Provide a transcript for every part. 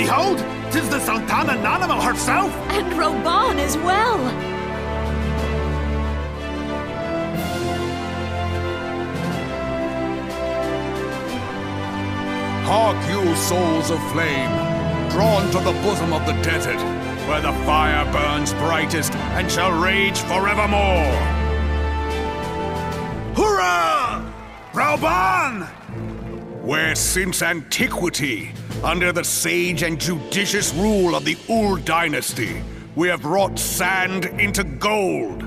Behold, 'tis the Sultana Nanamo herself! And Reborn as well! Hark you, souls of flame, drawn to the bosom of the desert, where the fire burns brightest and shall rage forevermore! Hurrah! Reborn! Where since antiquity, under the sage and judicious rule of the Ul dynasty, we have wrought sand into gold.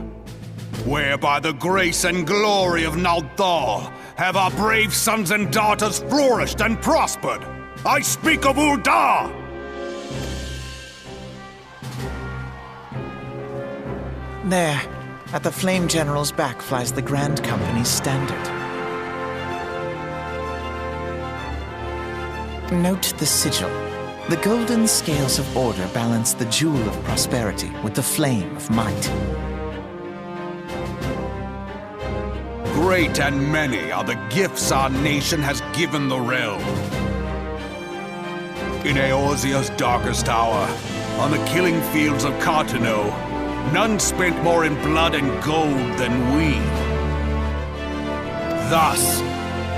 Where by the grace and glory of Naldal have our brave sons and daughters flourished and prospered. I speak of Ul'dah! There, at the Flame General's back flies the Grand Company's standard. Note the sigil. The golden scales of order balance the jewel of prosperity with the flame of might. Great and many are the gifts our nation has given the realm. In Eorzea's darkest hour, on the killing fields of Cartano, none spent more in blood and gold than we. Thus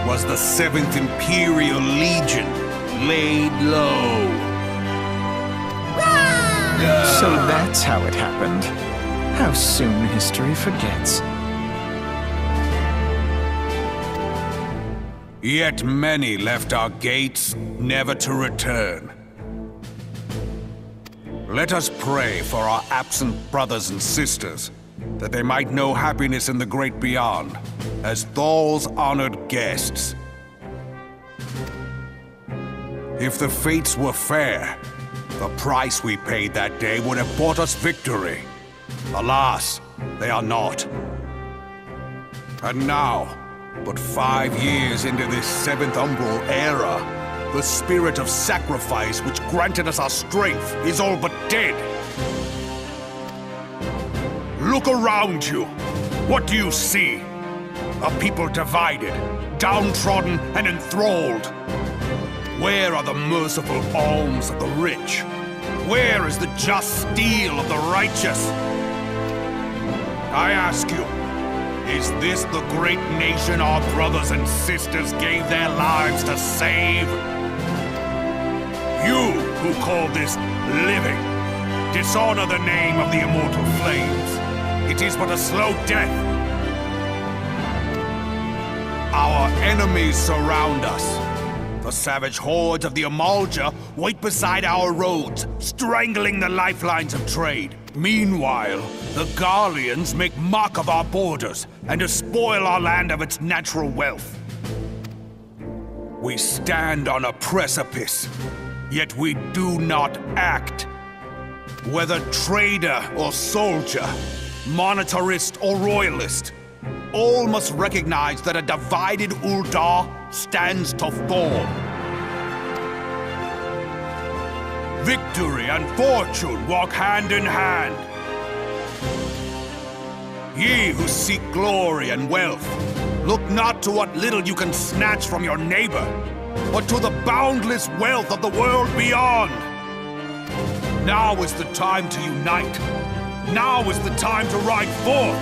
was the 7th Imperial Legion laid low. So that's how it happened. How soon history forgets. Yet many left our gates, never to return. Let us pray for our absent brothers and sisters, that they might know happiness in the great beyond, as Thal's honored guests. If the fates were fair, the price we paid that day would have bought us victory. Alas, they are not. And now, but 5 years into this 7th Umbral era, the spirit of sacrifice which granted us our strength is all but dead. Look around you. What do you see? A people divided, downtrodden and enthralled. Where are the merciful alms of the rich? Where is the just steel of the righteous? I ask you, is this the great nation our brothers and sisters gave their lives to save? You who call this living, dishonor the name of the immortal flames. It is but a slow death. Our enemies surround us. The savage hordes of the Amalja wait beside our roads, strangling the lifelines of trade. Meanwhile, the Garleans make mock of our borders and despoil our land of its natural wealth. We stand on a precipice, yet we do not act. Whether trader or soldier, monetarist or royalist, all must recognize that a divided Ul'dah stands to fall. Victory and fortune walk hand in hand. Ye who seek glory and wealth, look not to what little you can snatch from your neighbor, but to the boundless wealth of the world beyond. Now is the time to unite. Now is the time to ride forth.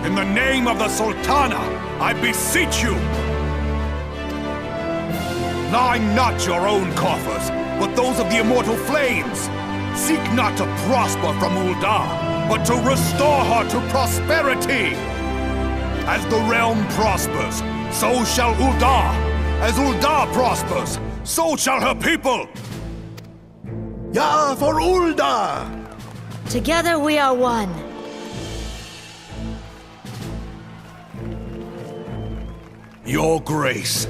In the name of the Sultana, I beseech you! Line not your own coffers, but those of the immortal flames. Seek not to prosper from Ul'dah, but to restore her to prosperity. As the realm prospers, so shall Ul'dah. As Ul'dah prospers, so shall her people. Ya for Ul'dah! Together we are one. Your Grace.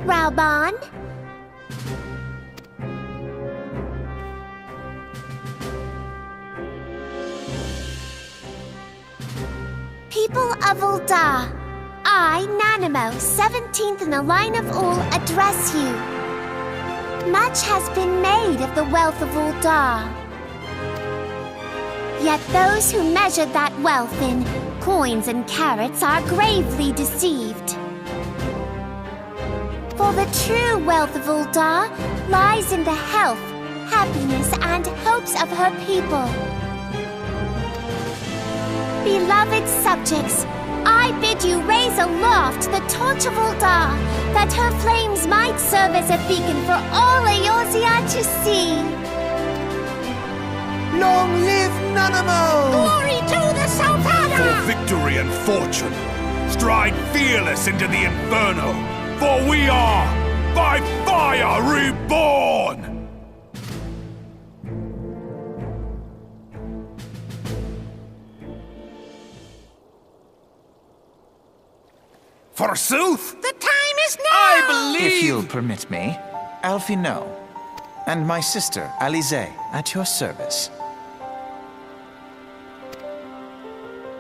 Reborn? People of Ul'dah, I, Nanamo, 17th in the line of Ul, address you. Much has been made of the wealth of Ul'dah. Yet those who measure that wealth in coins and carats are gravely deceived. For the true wealth of Ul'dah lies in the health, happiness, and hopes of her people. Beloved subjects, I bid you raise aloft the torch of Ul'dah, that her flames might serve as a beacon for all Eorzea to see. Long live Nanamo! Glory to the Sultana! For victory and fortune, stride fearless into the Inferno, for we are, by fire, reborn! Forsooth? The time is now! If you'll permit me, Alfie No, and my sister, Alize, at your service.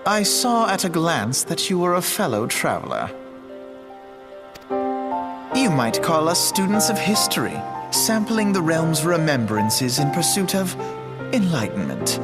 I saw at a glance that you were a fellow traveler. You might call us students of history, sampling the realm's remembrances in pursuit of enlightenment.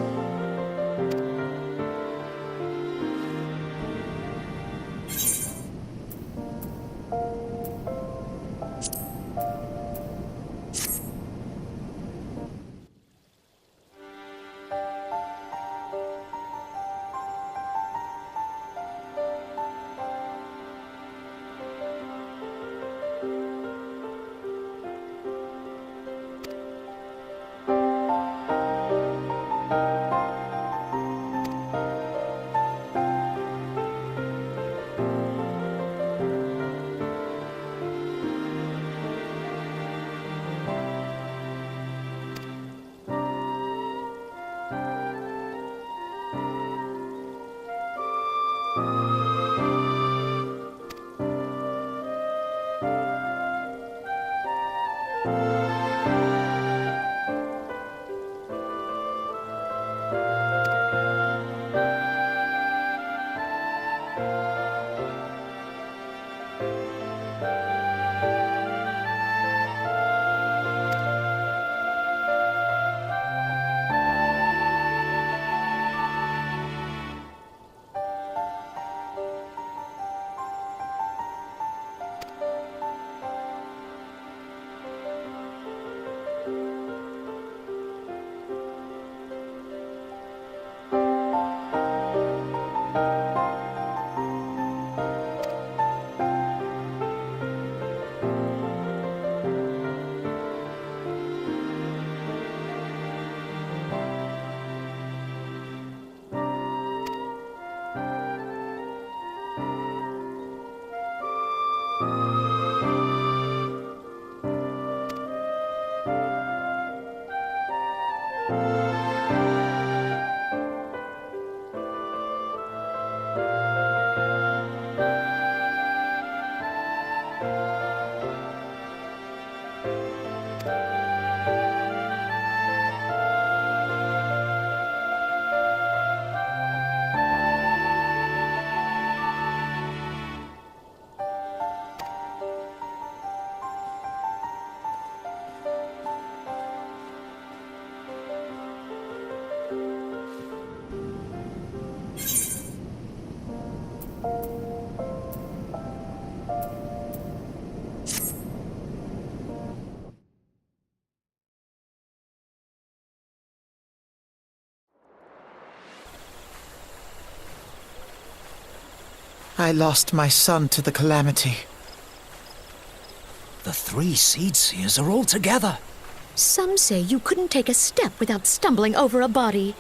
I lost my son to the calamity. The three Seed Seers are all together. Some say you couldn't take a step without stumbling over a body.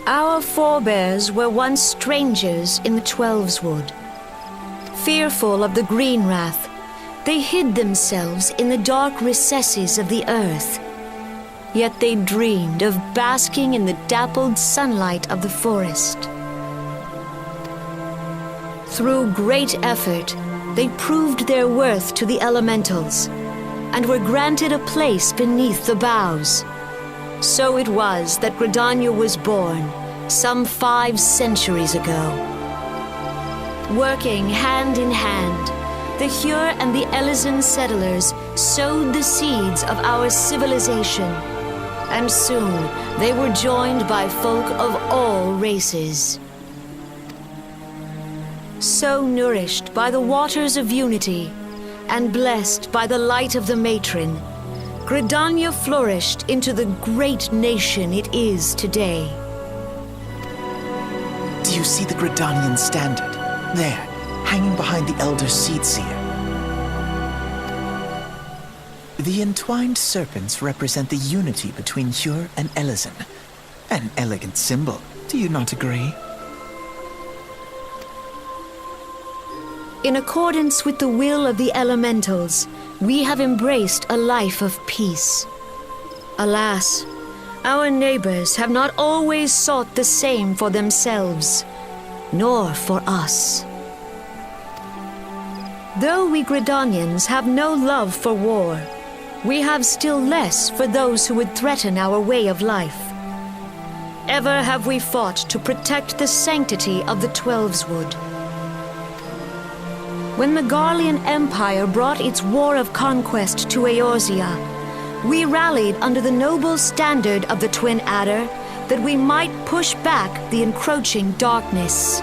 Our forebears were once strangers in the Twelveswood. Fearful of the Green Wrath, they hid themselves in the dark recesses of the earth. Yet they dreamed of basking in the dappled sunlight of the forest. Through great effort, they proved their worth to the elementals, and were granted a place beneath the boughs. So it was that Gridania was born, some 5 centuries ago. Working hand in hand, the Hyur and the Elysian settlers sowed the seeds of our civilization, and soon they were joined by folk of all races. So nourished by the waters of unity, and blessed by the light of the matron, Gridania flourished into the great nation it is today. Do you see the Gridanian standard? There, hanging behind the Elder Seedseer. The entwined serpents represent the unity between Hyur and Elysian. An elegant symbol, do you not agree? In accordance with the will of the elementals, we have embraced a life of peace. Alas, our neighbors have not always sought the same for themselves, nor for us. Though we Gridanians have no love for war, we have still less for those who would threaten our way of life. Ever have we fought to protect the sanctity of the Twelveswood. When the Garlean Empire brought its war of conquest to Eorzea, we rallied under the noble standard of the Twin Adder that we might push back the encroaching darkness.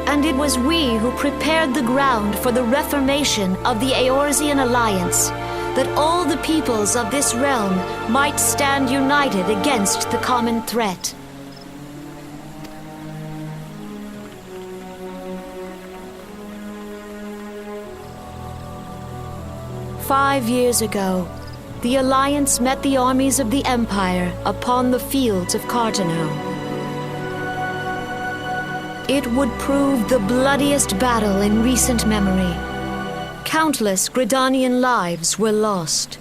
And it was we who prepared the ground for the reformation of the Eorzean Alliance, that all the peoples of this realm might stand united against the common threat. "5 years ago, the Alliance met the armies of the Empire upon the fields of Carteneau. It would prove the bloodiest battle in recent memory. Countless Gridanian lives were lost.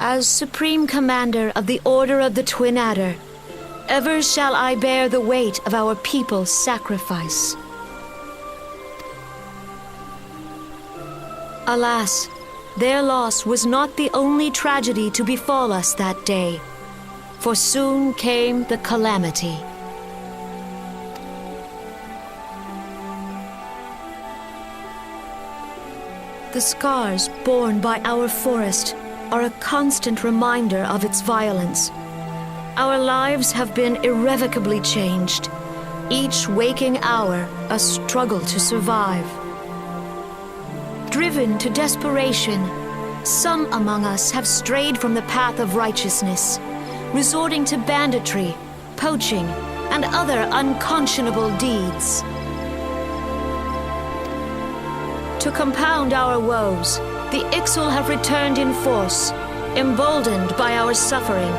As Supreme Commander of the Order of the Twin Adder, ever shall I bear the weight of our people's sacrifice. Alas, their loss was not the only tragedy to befall us that day, for soon came the calamity. The scars borne by our forest are a constant reminder of its violence. Our lives have been irrevocably changed, each waking hour a struggle to survive. Driven to desperation, some among us have strayed from the path of righteousness, resorting to banditry, poaching, and other unconscionable deeds. To compound our woes, the Ixal have returned in force, emboldened by our suffering.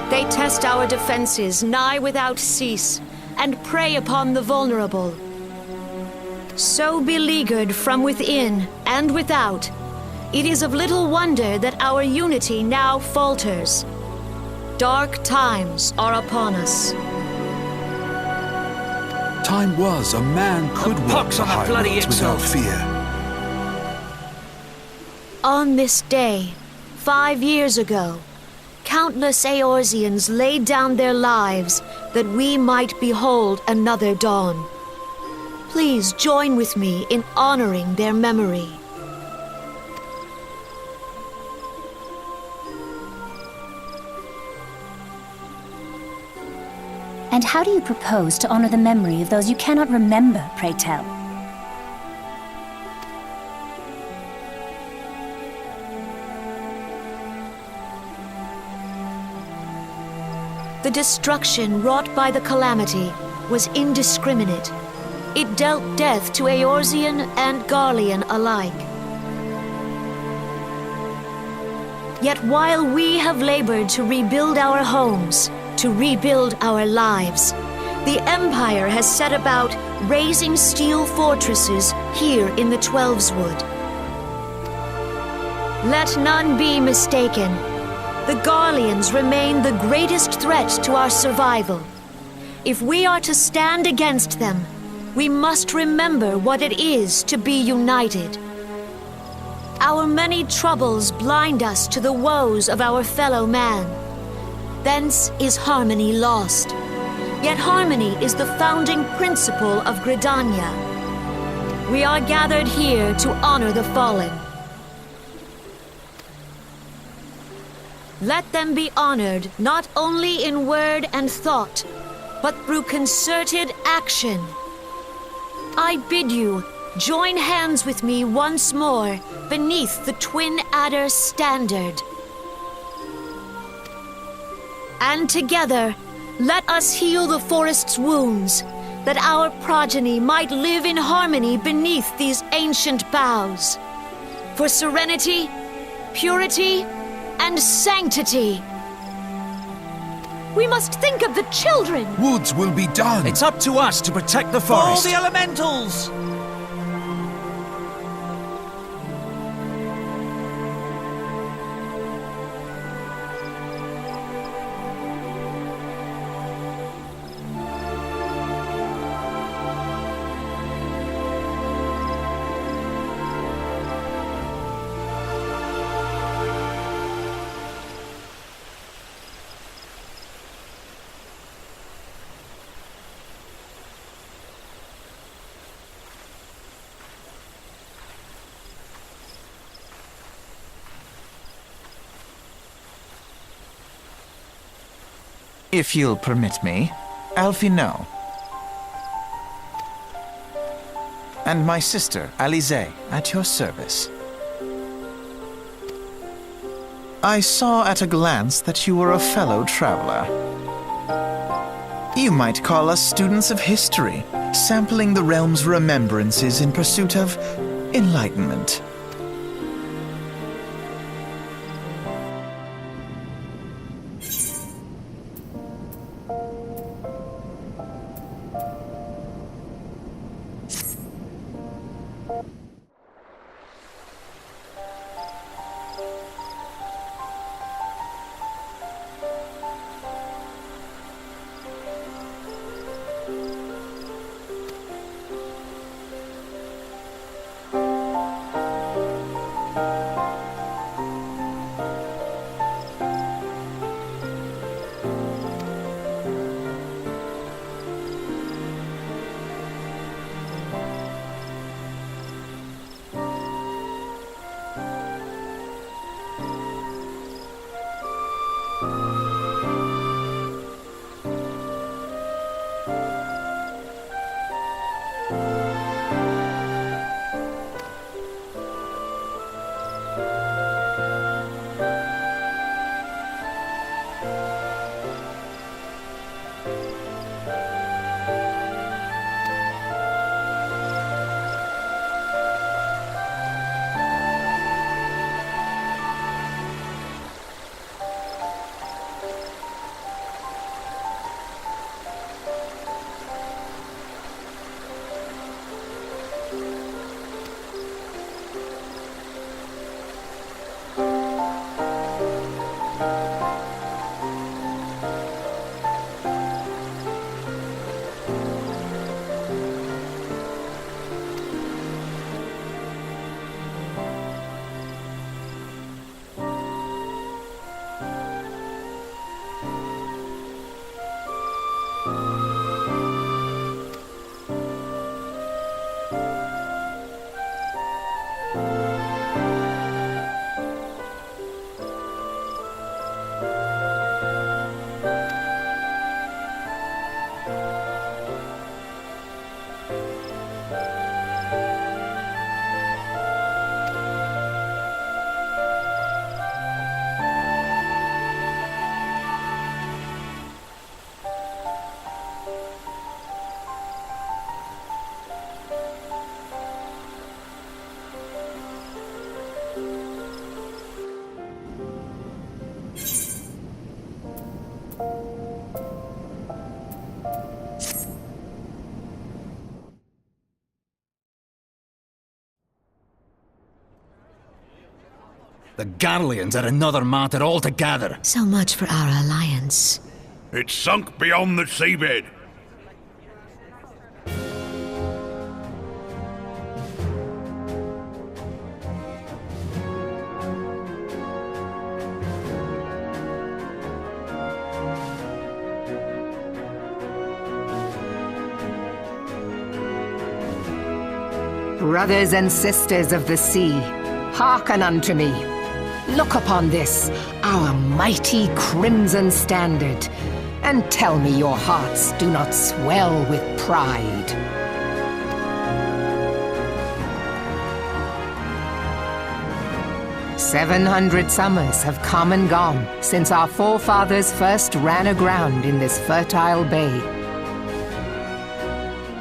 They test our defenses nigh without cease, and prey upon the vulnerable. So beleaguered from within and without, it is of little wonder that our unity now falters. Dark times are upon us. Time was a man could walk the high roads without fear. On this day, 5 years ago, countless Eorzeans laid down their lives that we might behold another dawn. Please join with me in honoring their memory. And how do you propose to honor the memory of those you cannot remember, pray tell? The destruction wrought by the calamity was indiscriminate. It dealt death to Eorzean and Garlean alike. Yet while we have labored to rebuild our homes, to rebuild our lives, the Empire has set about raising steel fortresses here in the Twelveswood. Let none be mistaken. The Garleans remain the greatest threat to our survival. If we are to stand against them, we must remember what it is to be united. Our many troubles blind us to the woes of our fellow man. Thence is harmony lost. Yet harmony is the founding principle of Gridania. We are gathered here to honor the fallen. Let them be honored not only in word and thought, but through concerted action. I bid you join hands with me once more beneath the Twin Adder standard. And together, let us heal the forest's wounds, that our progeny might live in harmony beneath these ancient boughs. For serenity, purity, and sanctity. We must think of the children! Woods will be done! It's up to us to protect the For all forest! the elementals! If you'll permit me, Alfie no. And my sister, Alize, at your service. I saw at a glance that you were a fellow traveler. You might call us students of history, sampling the realm's remembrances in pursuit of enlightenment. The Garleans are another matter altogether. So much for our alliance. It's sunk beyond the seabed. Brothers and sisters of the sea, hearken unto me. Look upon this, our mighty crimson standard, and tell me your hearts do not swell with pride. "700 summers have come and gone since our forefathers first ran aground in this fertile bay.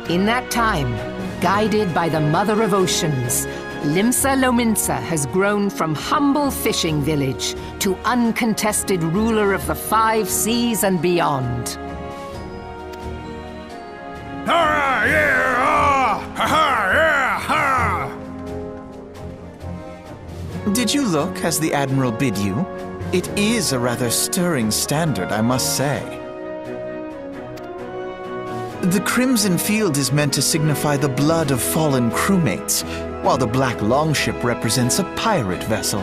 In that time, guided by the Mother of Oceans, Limsa Lominsa has grown from humble fishing village to uncontested ruler of the 5 seas and beyond. Ah, yeah, ah, ha, ha, yeah, ha! Did you look as the Admiral bid you? It is a rather stirring standard, I must say. The crimson field is meant to signify the blood of fallen crewmates, while the black longship represents a pirate vessel.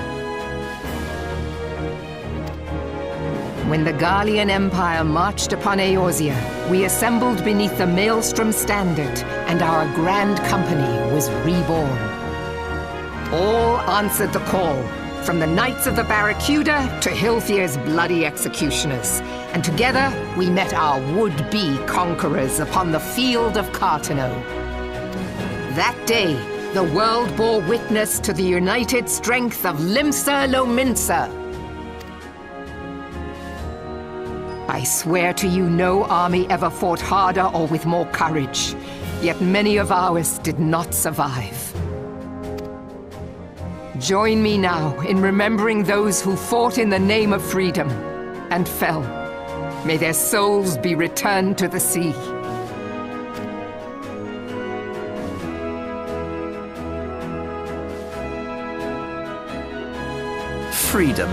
When the Garlean Empire marched upon Eorzea, we assembled beneath the Maelstrom standard, and our grand company was reborn. All answered the call, from the Knights of the Barracuda to Hilfir's bloody executioners, and together we met our would-be conquerors upon the field of Cartano. That day, the world bore witness to the united strength of Limsa Lominsa. I swear to you, no army ever fought harder or with more courage, yet many of ours did not survive. Join me now in remembering those who fought in the name of freedom and fell. May their souls be returned to the sea. Freedom.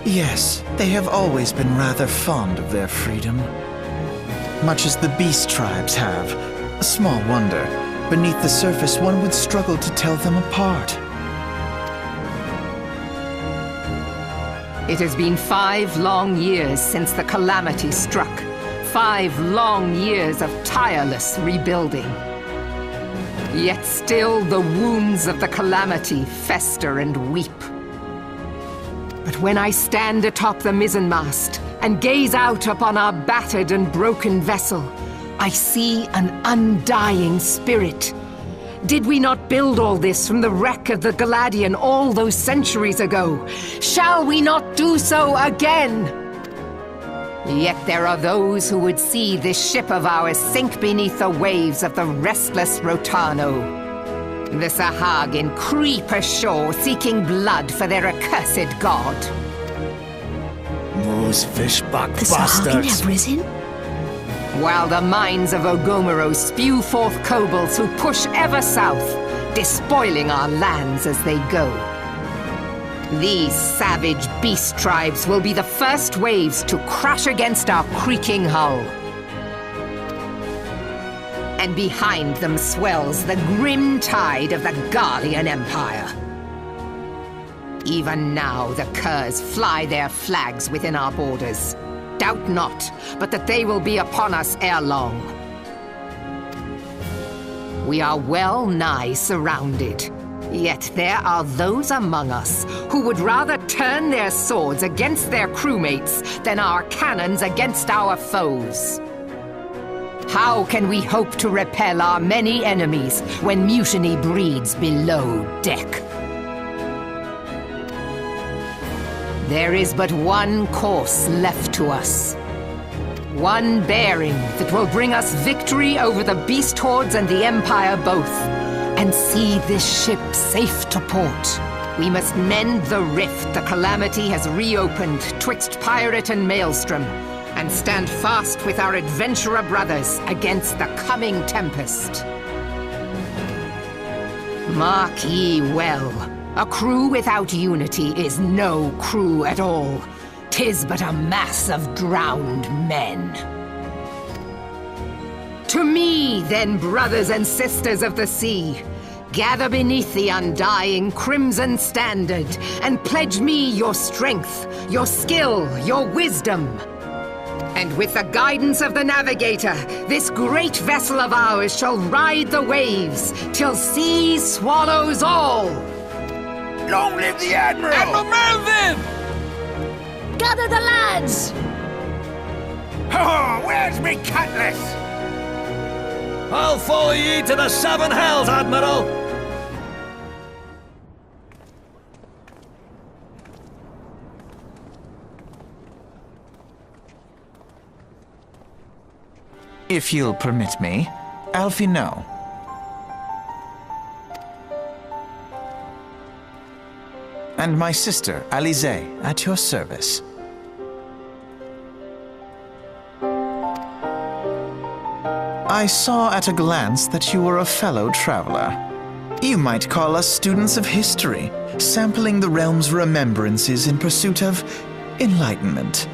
Yes, they have always been rather fond of their freedom. Much as the beast tribes have. Small wonder. Beneath the surface, one would struggle to tell them apart. It has been 5 long years since the calamity struck. 5 long years of tireless rebuilding. Yet still the wounds of the calamity fester and weep. But when I stand atop the mizzenmast and gaze out upon our battered and broken vessel, I see an undying spirit. Did we not build all this from the wreck of the Galadian all those centuries ago? Shall we not do so again? Yet there are those who would see this ship of ours sink beneath the waves of the restless Rotano. The Sahagin creep ashore seeking blood for their accursed god. Those fishbuck The Sahagin have risen? While the mines of Ogomoro spew forth kobolds who push ever south, despoiling our lands as they go. These savage beast tribes will be the first waves to crash against our creaking hull. And behind them swells the grim tide of the Garlean Empire. Even now the curs fly their flags within our borders. Doubt not, but that they will be upon us ere long. We are well nigh surrounded. Yet there are those among us who would rather turn their swords against their crewmates than our cannons against our foes. How can we hope to repel our many enemies when mutiny breeds below deck? There is but one course left to us. One bearing that will bring us victory over the beast hordes and the Empire both, and see this ship safe to port. We must mend the rift the calamity has reopened twixt pirate and maelstrom, and stand fast with our adventurer brothers against the coming tempest. Mark ye well. A crew without unity is no crew at all. 'Tis but a mass of drowned men. To me, then, brothers and sisters of the sea, gather beneath the undying crimson standard and pledge me your strength, your skill, your wisdom. And with the guidance of the navigator, this great vessel of ours shall ride the waves till sea swallows all. Long live the Admiral! Admiral Melvin! Gather the lads! Oh, where's me cutlass? I'll follow ye to the seven hells, Admiral! If you'll permit me, Alfie no. And my sister, Alize, at your service. I saw at a glance that you were a fellow traveler. You might call us students of history, sampling the realm's remembrances in pursuit of enlightenment.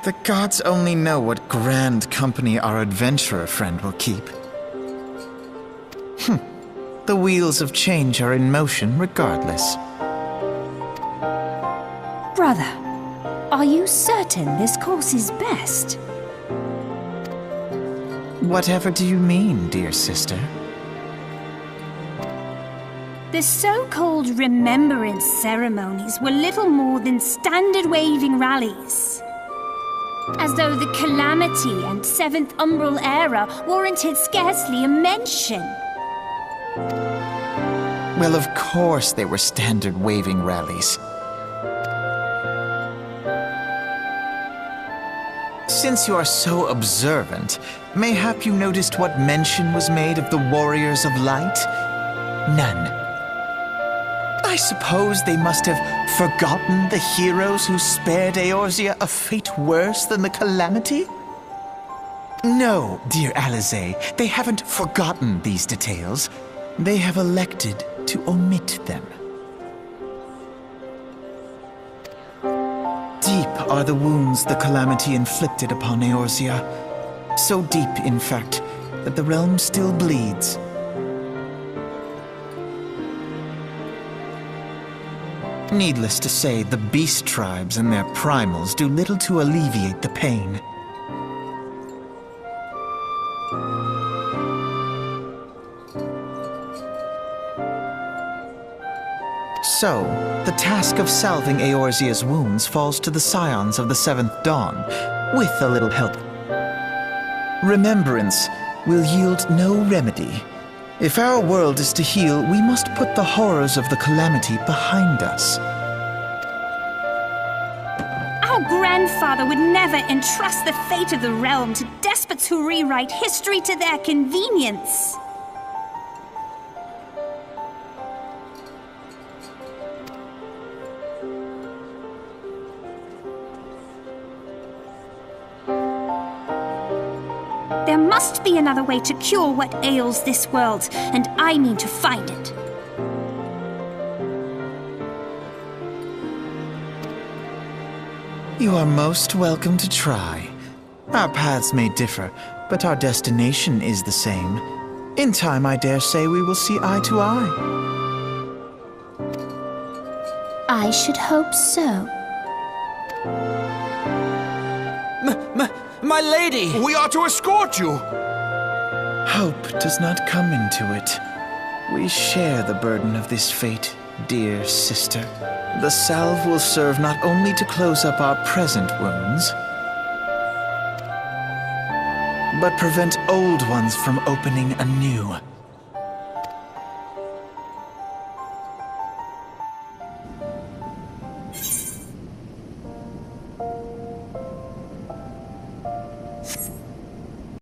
The gods only know what grand company our adventurer friend will keep. The wheels of change are in motion regardless. Brother, are you certain this course is best? Whatever do you mean, dear sister? The so-called remembrance ceremonies were little more than standard waving rallies. As though the Calamity and Seventh Umbral Era warranted scarcely a mention. Well, of course they were standard waving rallies. Since you are so observant, mayhap you noticed what mention was made of the Warriors of Light? None. I suppose they must have forgotten the heroes who spared Eorzea a fate worse than the Calamity? No, dear Alize, they haven't forgotten these details. They have elected to omit them. Deep are the wounds the Calamity inflicted upon Eorzea. So deep, in fact, that the realm still bleeds. Needless to say, the beast tribes and their primals do little to alleviate the pain. So, the task of salving Eorzea's wounds falls to the scions of the Seventh Dawn, with a little help. Remembrance will yield no remedy. If our world is to heal, we must put the horrors of the Calamity behind us. Our grandfather would never entrust the fate of the realm to despots who rewrite history to their convenience. be another way to cure what ails this world, and I mean to find it. You are most welcome to try. Our paths may differ, but our destination is the same. In time, I dare say we will see eye to eye. I should hope so. My lady! We are to escort you! Hope does not come into it. We share the burden of this fate, dear sister. The salve will serve not only to close up our present wounds, but prevent old ones from opening anew.